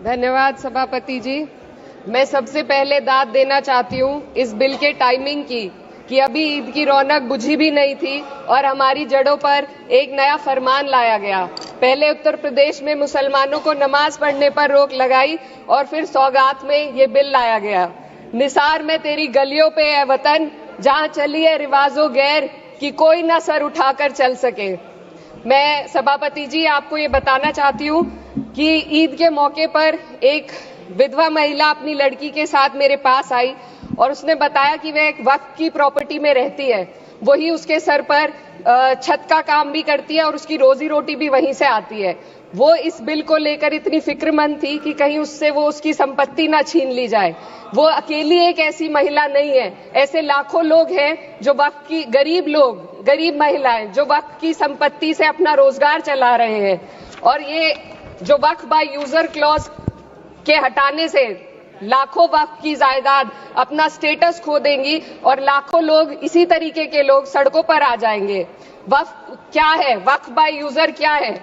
धन्यवाद सभापति जी। मैं सबसे पहले दाद देना चाहती हूँ इस बिल के टाइमिंग की कि अभी ईद की रौनक बुझी भी नहीं थी और हमारी जड़ों पर एक नया फरमान लाया गया। पहले उत्तर प्रदेश में मुसलमानों को नमाज पढ़ने पर रोक लगाई और फिर सौगात में ये बिल लाया गया। निसार में तेरी गलियों पे है वतन, जहाँ चली है रिवाजो गैर कि कोई ना सर उठाकर चल सके। मैं सभापति जी आपको ये बताना चाहती हूँ कि ईद के मौके पर एक विधवा महिला अपनी लड़की के साथ मेरे पास आई और उसने बताया कि वह एक वक्फ की प्रॉपर्टी में रहती है, वही उसके सर पर छत का काम भी करती है और उसकी रोजी रोटी भी वहीं से आती है। वो इस बिल को लेकर इतनी फिक्रमंद थी कि कहीं उससे वो उसकी संपत्ति ना छीन ली जाए। वो अकेली एक ऐसी महिला नहीं है, ऐसे लाखों लोग हैं जो वक्फ की गरीब महिलाएं जो वक्फ की संपत्ति से अपना रोजगार चला रहे हैं। और ये जो वक्फ बाय यूजर क्लॉज के हटाने से लाखों वक्फ की जायदाद अपना स्टेटस खो देंगी और लाखों लोग इसी तरीके के लोग सड़कों पर आ जाएंगे। वक्फ क्या है? वक्फ बाय यूजर क्या है?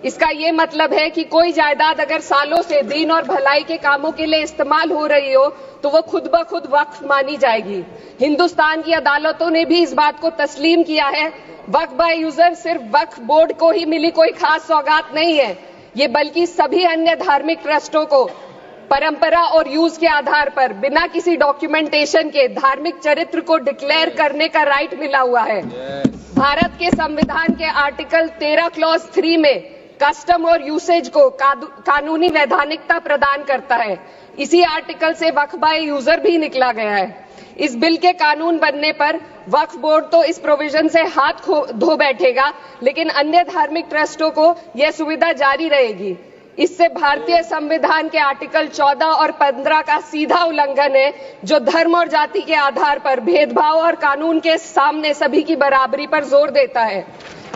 इसका ये मतलब है कि कोई जायदाद अगर सालों से दीन और भलाई के कामों के लिए इस्तेमाल हो रही हो तो वो खुद ब खुद वक्फ मानी जाएगी। हिंदुस्तान की अदालतों ने भी इस बात को तस्लीम किया है। वक्फ बाय यूजर सिर्फ वक्फ बोर्ड को ही मिली कोई खास सौगात नहीं है, ये बल्कि सभी अन्य धार्मिक ट्रस्टों को परंपरा और यूज के आधार पर बिना किसी डॉक्यूमेंटेशन के धार्मिक चरित्र को डिक्लेयर करने का राइट मिला हुआ है। भारत के संविधान के आर्टिकल 13 क्लॉज 3 में कस्टम और यूसेज को कानूनी वैधानिकता प्रदान करता है। इसी आर्टिकल से वक्फ बाय यूजर भी निकला गया है। इस बिल के कानून बनने पर वक्फ बोर्ड तो इस प्रोविजन से हाथ धो बैठेगा, लेकिन अन्य धार्मिक ट्रस्टों को यह सुविधा जारी रहेगी। इससे भारतीय संविधान के आर्टिकल 14 और 15 का सीधा उल्लंघन है, जो धर्म और जाति के आधार पर भेदभाव और कानून के सामने सभी की बराबरी पर जोर देता है।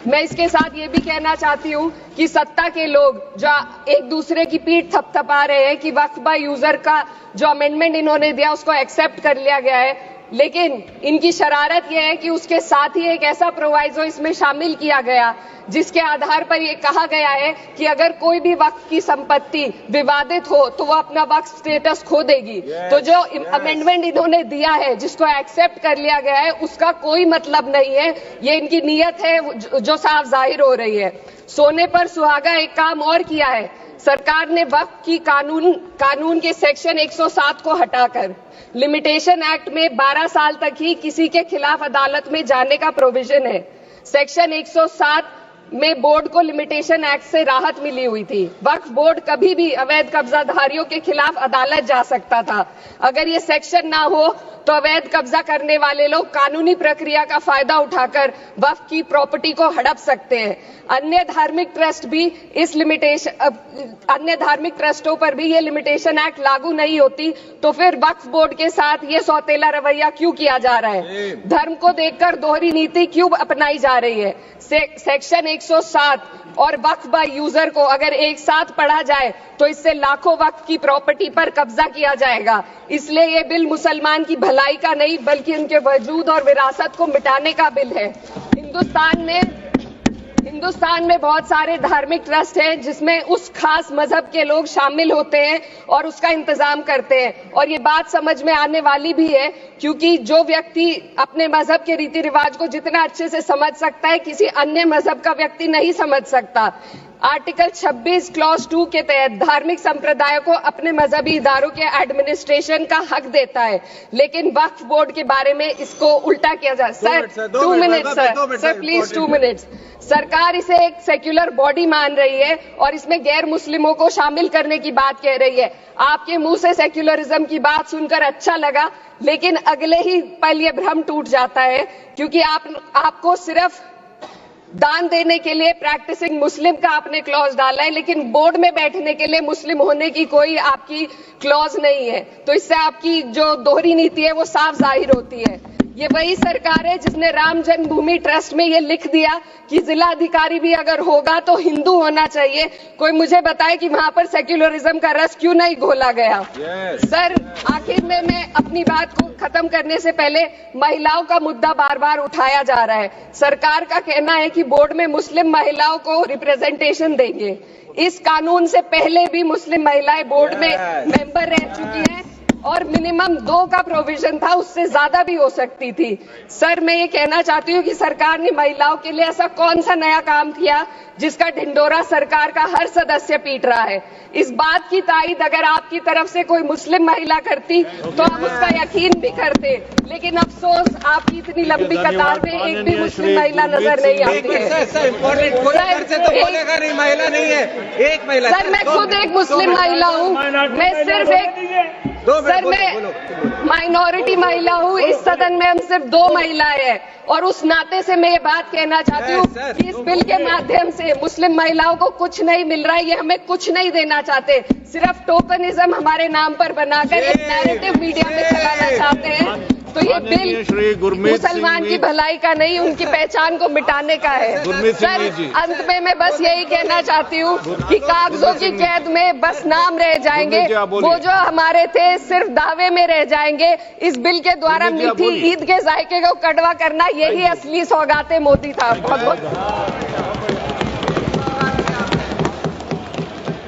मैं इसके साथ ये भी कहना चाहती हूँ कि सत्ता के लोग जो एक दूसरे की पीठ थपथपा रहे हैं कि वक्फ बाय यूजर का जो अमेंडमेंट इन्होंने दिया उसको एक्सेप्ट कर लिया गया है, लेकिन इनकी शरारत यह है कि उसके साथ ही एक ऐसा प्रोवाइजो इसमें शामिल किया गया जिसके आधार पर यह कहा गया है कि अगर कोई भी वक्फ की संपत्ति विवादित हो तो वो अपना वक्फ स्टेटस खो देगी। तो जो अमेंडमेंट इन्होंने दिया है जिसको एक्सेप्ट कर लिया गया है उसका कोई मतलब नहीं है, ये इनकी नीयत है जो साफ जाहिर हो रही है। सोने पर सुहागा एक काम और किया है, सरकार ने वक्फ की कानून के सेक्शन 107 को हटाकर लिमिटेशन एक्ट में 12 साल तक ही किसी के खिलाफ अदालत में जाने का प्रोविजन है। सेक्शन 107 में बोर्ड को लिमिटेशन एक्ट से राहत मिली हुई थी। वक्फ बोर्ड कभी भी अवैध कब्जाधारियों के खिलाफ अदालत जा सकता था। अगर ये सेक्शन ना हो तो अवैध कब्जा करने वाले लोग कानूनी प्रक्रिया का फायदा उठाकर वक्फ की प्रॉपर्टी को हड़प सकते हैं। अन्य धार्मिक ट्रस्टों पर भी ये लिमिटेशन एक्ट लागू नहीं होती, तो फिर वक्फ बोर्ड के साथ ये सौतेला रवैया क्यों किया जा रहा है? धर्म को देखकर दोहरी नीति क्यों अपनाई जा रही है? सेक्शन 107 और वक्फ बाय यूजर को अगर एक साथ पढ़ा जाए तो इससे लाखों वक्फ की प्रॉपर्टी पर कब्जा किया जाएगा। इसलिए ये बिल मुसलमान की भलाई का नहीं बल्कि उनके वजूद और विरासत को मिटाने का बिल है। हिंदुस्तान में बहुत सारे धार्मिक ट्रस्ट हैं जिसमें उस खास मजहब के लोग शामिल होते हैं और उसका इंतजाम करते हैं, और ये बात समझ में आने वाली भी है क्योंकि जो व्यक्ति अपने मजहब के रीति रिवाज को जितना अच्छे से समझ सकता है किसी अन्य मजहब का व्यक्ति नहीं समझ सकता। आर्टिकल 26 क्लॉज 2 के तहत धार्मिक संप्रदाय को अपने मजहबी इदारों के एडमिनिस्ट्रेशन का हक देता है, लेकिन वक्फ बोर्ड के बारे में इसको उल्टा किया जाए। Sir 2 minute sir please 2 minutes. सरकार इसे एक सेक्युलर बॉडी मान रही है और इसमें गैर मुस्लिमों को शामिल करने की बात कह रही है। आपके मुंह से सेक्युलरिज्म की बात सुनकर अच्छा लगा, लेकिन अगले ही पल ये भ्रम टूट जाता है क्योंकि आपको सिर्फ दान देने के लिए प्रैक्टिसिंग मुस्लिम का आपने क्लॉज डाला है, लेकिन बोर्ड में बैठने के लिए मुस्लिम होने की कोई आपकी क्लॉज नहीं है। तो इससे आपकी जो दोहरी नीति है वो साफ जाहिर होती है। ये वही सरकार है जिसने राम जन्मभूमि ट्रस्ट में ये लिख दिया कि जिला अधिकारी भी अगर होगा तो हिंदू होना चाहिए। कोई मुझे बताए कि वहां पर सेक्युलरिज्म का रस क्यों नहीं घोला गया। सर, आखिर में मैं अपनी बात को खत्म करने से पहले महिलाओं का मुद्दा बार बार उठाया जा रहा है। सरकार का कहना है कि बोर्ड में मुस्लिम महिलाओं को रिप्रेजेंटेशन देंगे। इस कानून से पहले भी मुस्लिम महिलाएं बोर्ड में मेंबर रह चुकी हैं और मिनिमम 2 का प्रोविजन था, उससे ज्यादा भी हो सकती थी। सर, मैं ये कहना चाहती हूँ कि सरकार ने महिलाओं के लिए ऐसा कौन सा नया काम किया जिसका ढिंडोरा सरकार का हर सदस्य पीट रहा है। इस बात की तायीद अगर आपकी तरफ से कोई मुस्लिम महिला करती तो हम उसका यकीन भी करते, लेकिन अफसोस आपकी इतनी लंबी कतार में एक भी मुस्लिम महिला नजर नहीं आती है। सर, मैं खुद एक मुस्लिम महिला हूँ, मैं सिर्फ एक मैं माइनॉरिटी महिला हूँ। इस सदन में हम सिर्फ 2 महिलाएं हैं और उस नाते से मैं ये बात कहना चाहती हूँ कि इस बिल के माध्यम से मुस्लिम महिलाओं को कुछ नहीं मिल रहा है। ये हमें कुछ नहीं देना चाहते, सिर्फ टोकनिज्म हमारे नाम पर बनाकर एक नैरेटिव मीडिया में चलाना चाहते हैं। तो ये बिल मुसलमान की भलाई का नहीं, उनकी पहचान को मिटाने का है। सर, अंत में मैं बस यही कहना चाहती हूँ कि कागजों की कैद में बस नाम रह जाएंगे, वो जो हमारे थे सिर्फ दावे में रह जाएंगे। इस बिल के द्वारा मीठी ईद के जायके को कड़वा करना, यही असली सौगाते मोदी था। बहुत बहुत